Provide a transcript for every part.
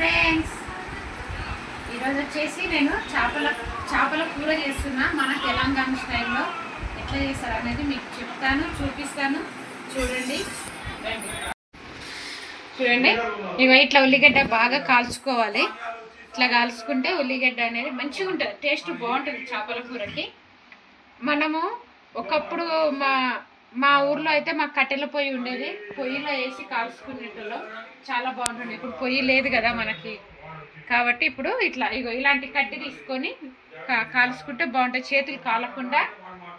Friends, ఈరోజు వచ్చేసి నేను చేపల కూర చేస్తున్నా. మన తెలంగాణ స్టైల్లో ఎట్లా చేస్తారు అనేది మీకు చెప్తాను, చూపిస్తాను. చూడండి ఇగో ఇట్లా ఉల్లిగడ్డ బాగా కాల్చుకోవాలి. ఇట్లా కాల్చుకుంటే ఉల్లిగడ్డ అనేది మంచిగా ఉంటుంది, టేస్ట్ బాగుంటుంది చేపల కూరకి. మనము ఒకప్పుడు మా ఊర్లో అయితే మాకు కట్టెల పొయ్యి ఉండేది, పొయ్యిలో వేసి కాల్చుకునేటోళ్ళం, చాలా బాగుంటుంది. ఇప్పుడు పొయ్యి లేదు కదా మనకి, కాబట్టి ఇప్పుడు ఇలాంటి కట్టి తీసుకొని కాల్చుకుంటే బాగుంటుంది.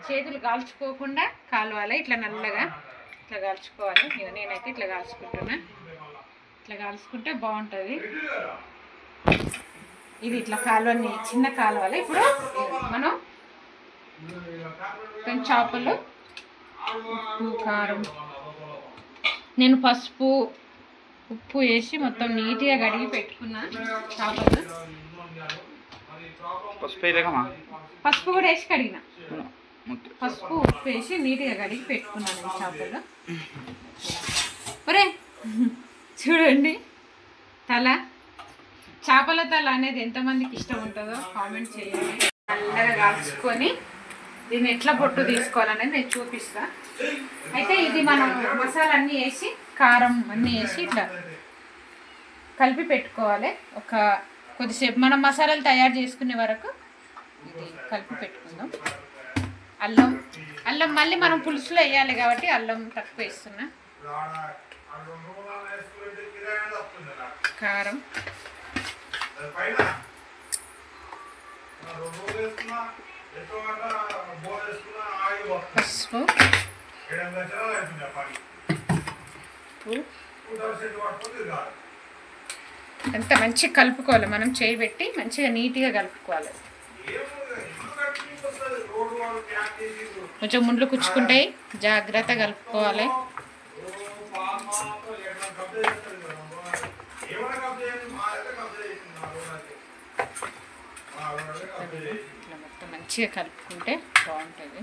చేతులు కాల్చుకోకుండా కాలవాలి. ఇట్లా నల్లగా ఇట్లా కాల్చుకోవాలి. నేనైతే ఇట్లా కాల్చుకుంటున్నా. ఇట్లా కాల్చుకుంటే బాగుంటుంది. ఇది ఇట్లా కాలువని చిన్న కాలువలు. ఇప్పుడు మనం కొంచెం చేపలు, ఉప్పు, కారం, నేను పసుపు ఉప్పు వేసి మొత్తం నీట్గా కడిగి పెట్టుకున్నా చేపలు. పసుపు కూడా వేసి కడిగిన, పసుపు ఉప్పు వేసి నీట్గా కడిగి పెట్టుకున్నాను చేపలు. ఒరే చూడండి, చేపల తల అనేది ఎంతమందికి ఇష్టం ఉంటుందో కామెంట్ చేయండి. నల్లగా కాల్చుకొని దీన్ని ఎట్లా పొట్టు తీసుకోవాలనేది నేను చూపిస్తా. అయితే ఇది మనం మసాలా అన్నీ వేసి, కారం అన్నీ వేసి ఇట్లా కలిపి పెట్టుకోవాలి. కొద్దిసేపు మనం మసాలాలు తయారు చేసుకునే వరకు ఇది కలిపి పెట్టుకుందాం. అల్లం మళ్ళీ మనం పులుసులో వేయాలి కాబట్టి అల్లం తక్కువ వేస్తున్నా. కారం, పసుపు, అంతా మంచిగా కలుపుకోవాలి. మనం చేయి పెట్టి మంచిగా నీట్గా కలుపుకోవాలి. కొంచెం ముండ్లు కుచ్చుకుంటాయి, జాగ్రత్తగా కలుపుకోవాలి. ఇట్లా మొత్తం మంచిగా కలుపుకుంటే బాగుంటుంది.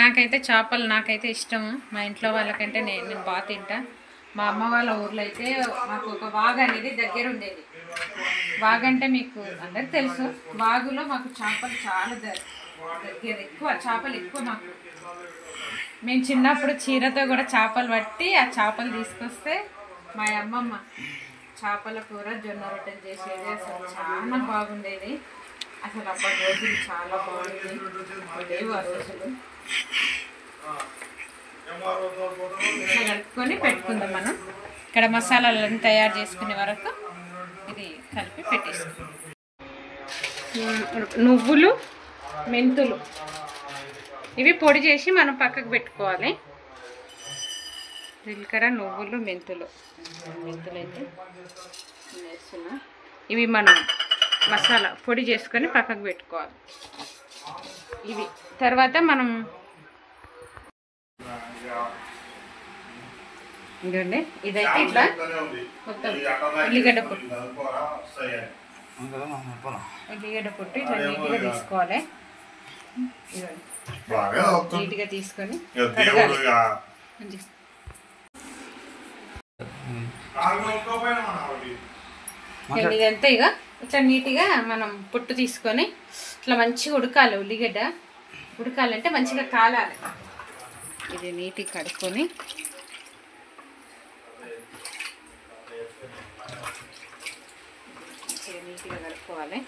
నాకైతే చేపలు నాకైతే ఇష్టము. మా ఇంట్లో వాళ్ళకంటే నేను బాగా తింటా. మా అమ్మ వాళ్ళ ఊర్లో అయితే మాకు ఒక వాగు అనేది దగ్గర ఉండేది. వాగు అంటే మీకు అందరికి తెలుసు. వాగులో మాకు చేపలు చాలా దగ్గర, చేపలు ఎక్కువ మాకు. మేము చిన్నప్పుడు చీరతో కూడా చేపలు పట్టి ఆ చేపలు తీసుకొస్తే మా అమ్మమ్మ చేపల కూర, జొన్న రొట్టెలు చేసేది. అసలు చాలా బాగుండేది. అసలు అప్పటి రోజులు చాలా బాగుంది. లేవు ఆ రోజులు. ఇట్లా కలుపుకొని పెట్టుకుందాం. మనం ఇక్కడ మసాలాలను తయారు చేసుకునే వరకు ఇది కలిపి పెట్టేసుకుందాం. నువ్వులు, మెంతులు ఇవి పొడి చేసి మనం పక్కకు పెట్టుకోవాలి. జీలకర్ర, నువ్వులు, మెంతులు అయితే వేస్తున్నా. ఇవి మనం మసాలా పొడి చేసుకొని పక్కకు పెట్టుకోవాలి. ఇవి తర్వాత మనం ఇదండి, ఇదైతే ఇట్లా మొత్తం ఉల్లిగడ్డ పొట్టు ఇట్లా నీట్గా తీసుకోవాలి. నీట్గా తీసుకొని ఇదంతా ఇట్లా నీట్గా మనం పొట్టు తీసుకొని ఇట్లా మంచిగా ఉడకాలి. ఉల్లిగడ్డ ఉడకాలంటే మంచిగా కాలాలి. ఇది నీట్గా కడుక్కొని నీట్గా కడుక్కోవాలి.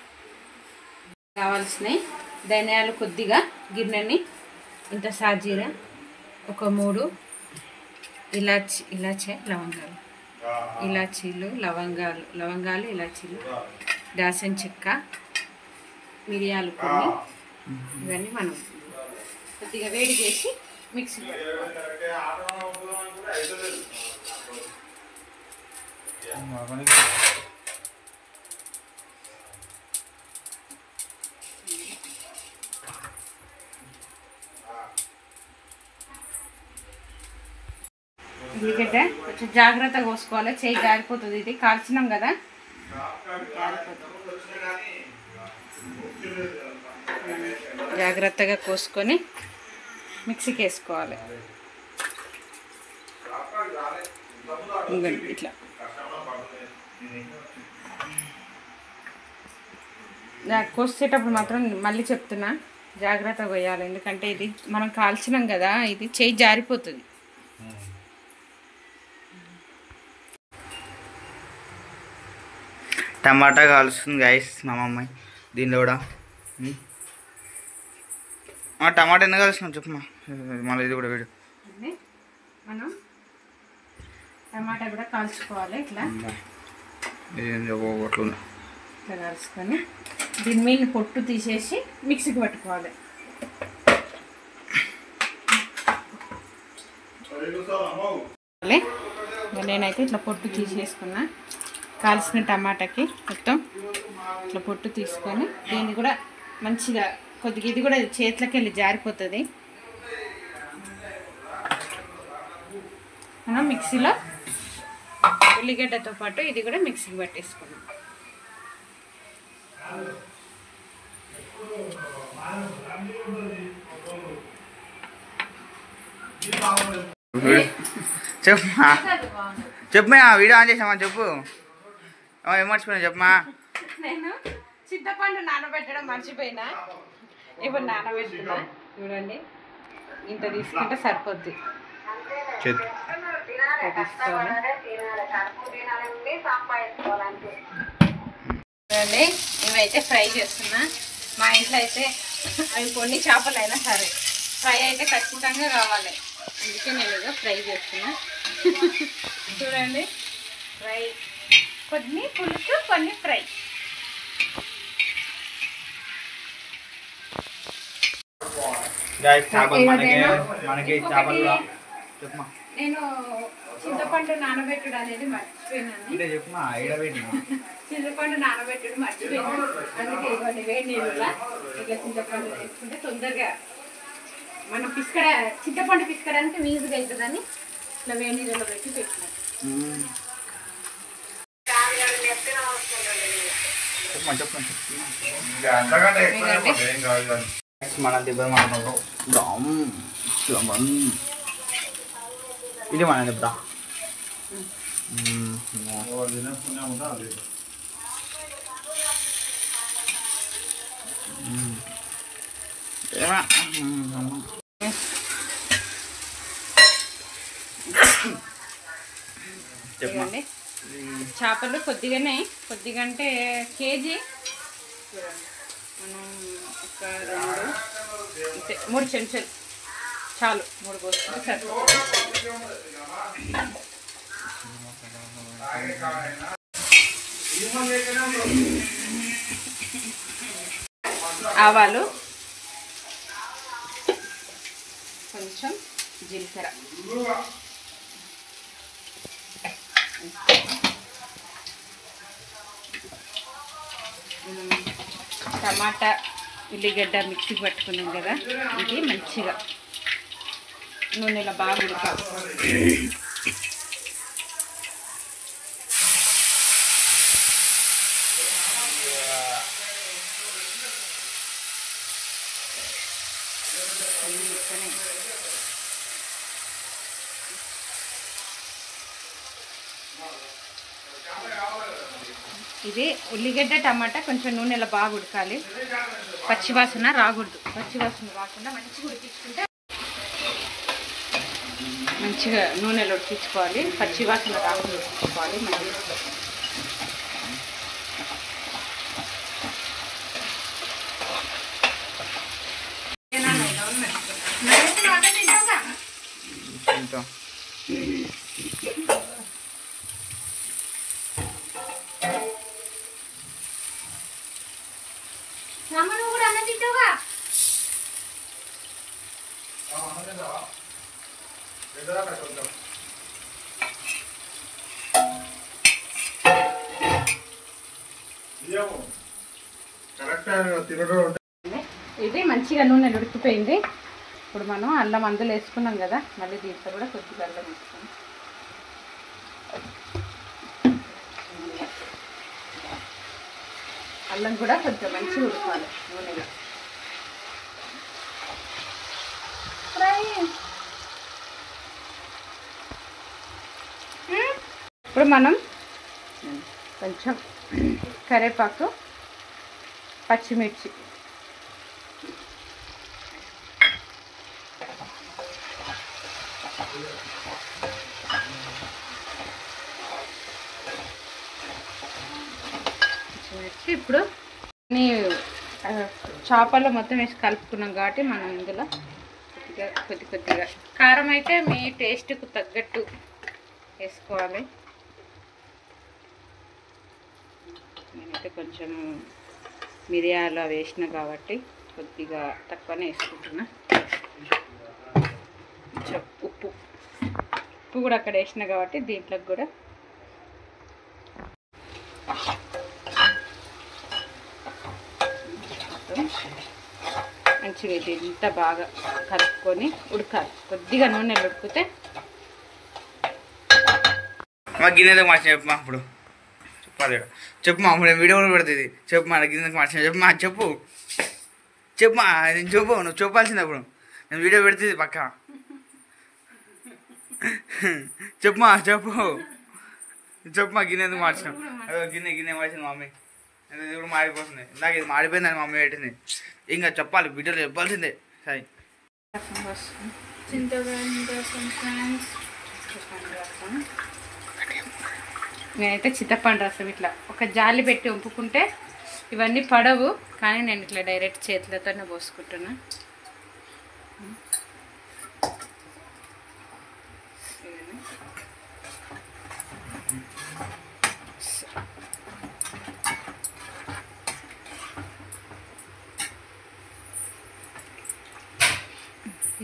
కావాల్సినవి ధనియాలు కొద్దిగా గిన్నెని, ఇంత సాజీరా, ఒక 3 ఇలాచీ లవంగాలు, ఇలాచీలు, దాల్చిన చెక్క, మిరియాలు కొన్ని, ఇవన్నీ మనం కొద్దిగా వేడి చేసి మిక్సీ ఉల్లిగడ్డ కొంచెం జాగ్రత్తగా కోసుకోవాలి. చేయి జారిపోతుంది. ఇది కాల్చినాం కదా, జాగ్రత్తగా కోసుకొని మిక్సీకి వేసుకోవాలి. ఇట్లా కోసేటప్పుడు మాత్రం మళ్ళీ చెప్తున్నా, జాగ్రత్తగా కొయ్యాలి. ఎందుకంటే ఇది మనం కాల్చినాం కదా, ఇది చేయి జారిపోతుంది. టమాటా కాలుస్తుంది గైస్ మా మమ్మీ. దీనిలో కూడా టమాటా ఎందుకు కాలుస్తున్నాం చెప్పమ్మా. మళ్ళీ ఇది కూడా వీడు మనం టమాటా కూడా కాల్చుకోవాలి. ఇట్లా ఇట్లా కాల్చుకొని దీని మీద పొట్టు తీసేసి మిక్సీకి పట్టుకోవాలి. నేనైతే ఇట్లా పొట్టు తీసేసుకున్నా. కాల్చిన టమాటాకి మొత్తం ఇట్లా పొట్టు తీసుకొని దీన్ని కూడా మంచిగా కొద్దిగా ఇది కూడా చేతిలోకి వెళ్ళి జారిపోతుంది. మనం మిక్సీలో ఉల్లిగడ్డతో పాటు ఇది కూడా మిక్సీకి పట్టేసుకున్నాం. చెప్పమ్మా చెప్పమ్మా వీడియో ఆన్ చేసామా చెప్పు. ఏం మర్చిపోయినా చెప్పమ్మా. నేను చింతపండు నానబెట్టడం మర్చిపోయినా. ఇప్పుడు నానబెట్టుకున్నా. చూడండి, ఇంత తీసుకుంటే సరిపోద్ది. చూడండి, ఇవైతే ఫ్రై చేస్తున్నా. మా ఇంట్లో అయితే అవి కొన్ని చేపలు అయినా సరే ఫ్రై అయితే ఖచ్చితంగా కావాలి. అందుకే నేను ఇక ఫ్రై చేస్తున్నా. చూడండి, ఫ్రై కొన్ని పులుసు కొన్ని ఫ్రై. నేను చింతపండు నానబెట్టుడు అనేది మర్చిపోయినాను. చింతపండు నానబెట్టుడు మర్చిపోయినాను. అందుకే ఇవ్వండి వేడి నీళ్ళ ఇట్లా చింతపండు వేసుకుంటే తొందరగా మనం చింతపండు పిసుకడానికి ఈజీగా అవుతుందని ఇట్లా వేడి నీళ్ళలో పెట్టి పెట్టినాం. మన దెబ్బ ఇది మన దెబ్బ చూడండి, చేపలు కొద్దిగా అంటే కేజీ మనం ఒక 2 3 చెంచాలు చాలు. 3 పోసుకుంటే సరిపోతుంది. ఆవాలు, కొంచెం జీలకర్ర, టమాటా ఉల్లిగడ్డ మిక్సీకి పట్టుకున్నాం కదా, ఇది మంచిగా నూనెలో బాగా ఉడకాలి. ఇది ఉల్లిగడ్డ టమాటా కొంచెం నూనెలో బాగా ఉడకాలి. పచ్చివాసన రాకూడదు. పచ్చివాసన రాకుండా మంచిగా ఉడికించుకుంటే మంచిగా నూనెలో ఉడికించుకోవాలి. పచ్చివాసన రాకుండా ఉడికించుకోవాలి. ఇది మంచిగా నూనె ఉడికిపోయింది. ఇప్పుడు మనం అల్లం అందులో వేసుకున్నాం కదా, మళ్ళీ దీంట్లో కూడా కొద్దిగా అల్లం వేసుకున్నాం. అల్లం కూడా కొంచెం మంచిగా ఉడకాలి నూనెలో. ఇప్పుడు మనం కొంచెం కరివేపాకు, పచ్చిమిర్చి ఇప్పుడు చేపల్లో మొత్తం వేసి కలుపుకున్నాం కాబట్టి మనం ఇందులో కొద్దిగా కారం అయితే మీ టేస్ట్కు తగ్గట్టు వేసుకోవాలి. నేనైతే కొంచెం మిరియాలు అవి వేసిన కాబట్టి కొద్దిగా తక్కువనే వేసుకుంటున్నా. కొంచెం ఉప్పు కూడా అక్కడ వేసిన కాబట్టి దీంట్లోకి కూడా మంచిగా ఇంత బాగా కలుపుకొని ఉడకాలి. కొద్దిగా నూనెలు ఉడికితే మా గిన్నెలకు మార్చిన చెప్పు మా అప్పుడు చెప్పాలి చెప్పు మా అప్పుడు వీడియో కూడా పెడుతుంది చెప్పు మా గిన్నెలకు మార్చిన చెప్పు మా చెప్పు మా నేను చెప్పు నువ్వు చెప్పాల్సింది అప్పుడు నేను వీడియో పెడుతుంది పక్క చెప్పు మా చెప్పు మా గిన్నె ఎందుకు మార్చినాం గిన్నె మార్చింది మమ్మీ ఇది కూడా మాడిపోతుంది ఇందాక ఇది మాడిపోయిందని మమ్మీ పెట్టింది ఇంకా చెప్పాలి వీడియోలో చెప్పాల్సిందే సరే. నేనైతే చింతపండు రసం ఇట్లా ఒక జాలి పెట్టి వంపుకుంటే ఇవన్నీ పడవు, కానీ నేను ఇట్లా డైరెక్ట్ చేతులతోనే పోసుకుంటున్నా.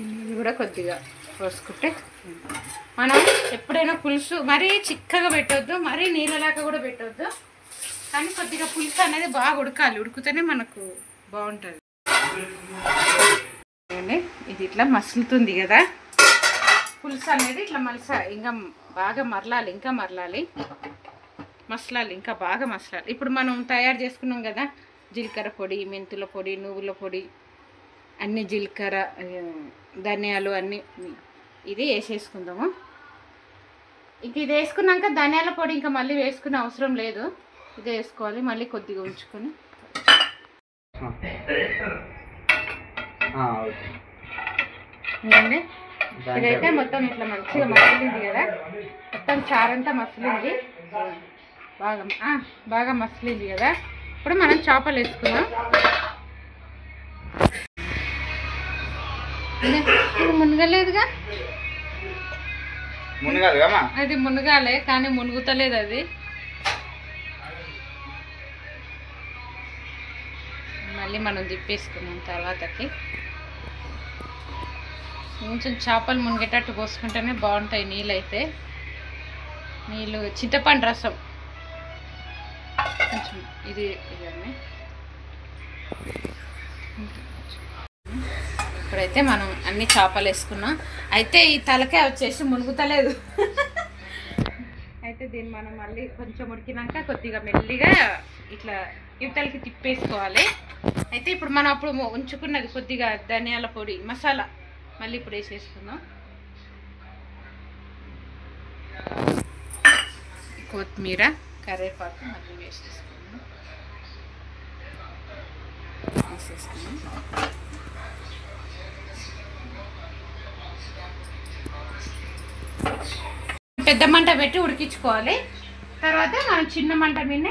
ఇది కూడా కొద్దిగా పోసుకుంటే మనం ఎప్పుడైనా పులుసు మరీ చిక్కగా పెట్టవద్దు, మరీ నీళ్ళలాగా కూడా పెట్టవద్దు, కానీ కొద్దిగా పులుసు అనేది బాగా ఉడకాలి. ఉడికితేనే మనకు బాగుంటుంది. ఇది ఇట్లా మసులుతుంది కదా, పులుసు అనేది ఇట్లా ఇంకా బాగా మరలాలి, ఇంకా బాగా మసలాలి. ఇప్పుడు మనం తయారు చేసుకున్నాం కదా జీలకర్ర పొడి, మెంతుల పొడి, నువ్వుల పొడి, అన్ని జీలకర్ర, ధనియాలు అన్నీ ఇది వేసేసుకుందాము. ఇంక ఇది వేసుకున్నాక ధనియాల పొడి ఇంకా మళ్ళీ వేసుకునే అవసరం లేదు, ఇది వేసుకోవాలి. మళ్ళీ కొద్దిగా ఉంచుకొని ఇదైతే మొత్తం ఇట్లా మంచిగా మసిలింది కదా, మొత్తం చారంతా మసిలింది, బాగా మసిలింది కదా. ఇప్పుడు మనం చేపలు వేసుకుందాం. ఇది మునగలేదుగా, అది మునగాలే కానీ మునుగుతలేదు. అది మళ్ళీ మనం తిప్పేసుకున్నాం తర్వాతకి. కొంచెం చేపలు మునిగేటట్టు పోసుకుంటేనే బాగుంటాయి నీళ్ళైతే. నీళ్ళు చింతపండు రసం కొంచెం ఇది ఇవన్నీ. ఇప్పుడైతే మనం అన్ని చేపలు వేసుకున్నాం. అయితే ఈ తలకాయ వచ్చేసి మునుగుతలేదు. అయితే దీన్ని మనం మళ్ళీ కొంచెం ఉడికినాక కొద్దిగా మెల్లిగా ఇట్లా ఇవతలకి తిప్పేసుకోవాలి. అయితే ఇప్పుడు మనం అప్పుడు ఉంచుకున్నది కొద్దిగా ధనియాల పొడి, మసాలా మళ్ళీ ఇప్పుడు వేసేసుకుందాం. కొత్తిమీర, కరివేపాకు మళ్ళీ వేసేసుకుందాం. పెద్ద మంట పెట్టి ఉడికించుకోవాలి. తర్వాత మనం చిన్న మంట మీద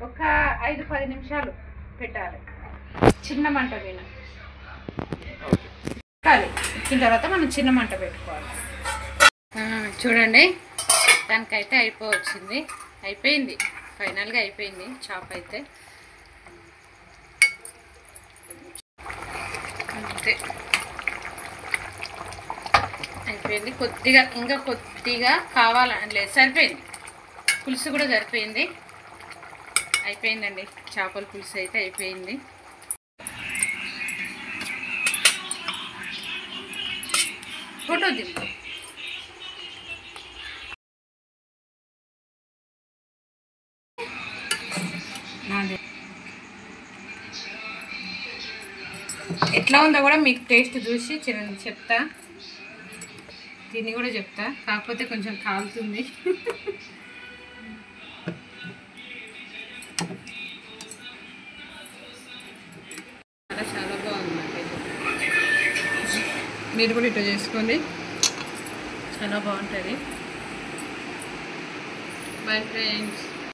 ఒక 5-10 నిమిషాలు పెట్టాలి. చిన్న మంట మీద ఉడికిన తర్వాత మనం చిన్న మంట పెట్టుకోవాలి. చూడండి, దానికైతే అయిపోయింది, ఫైనల్గా అయిపోయింది చేప అయితే. అంతే అయిపోయింది. ఇంకా కొద్దిగా కావాలని లేదు, సరిపోయింది. పులుసు కూడా సరిపోయింది. అయిపోయిందండి, చేపల పులుసు అయితే అయిపోయింది. ఫోటో దింపు. ఎట్లా ఉందో కూడా మీకు టేస్ట్ చూసి చెప్తా, దీన్ని కూడా చెప్తా. కాకపోతే కొంచెం కాలుతుంది. మీరు కూడా ఇట్లా చేసుకోండి, చాలా బాగుంటుంది. Bye friends.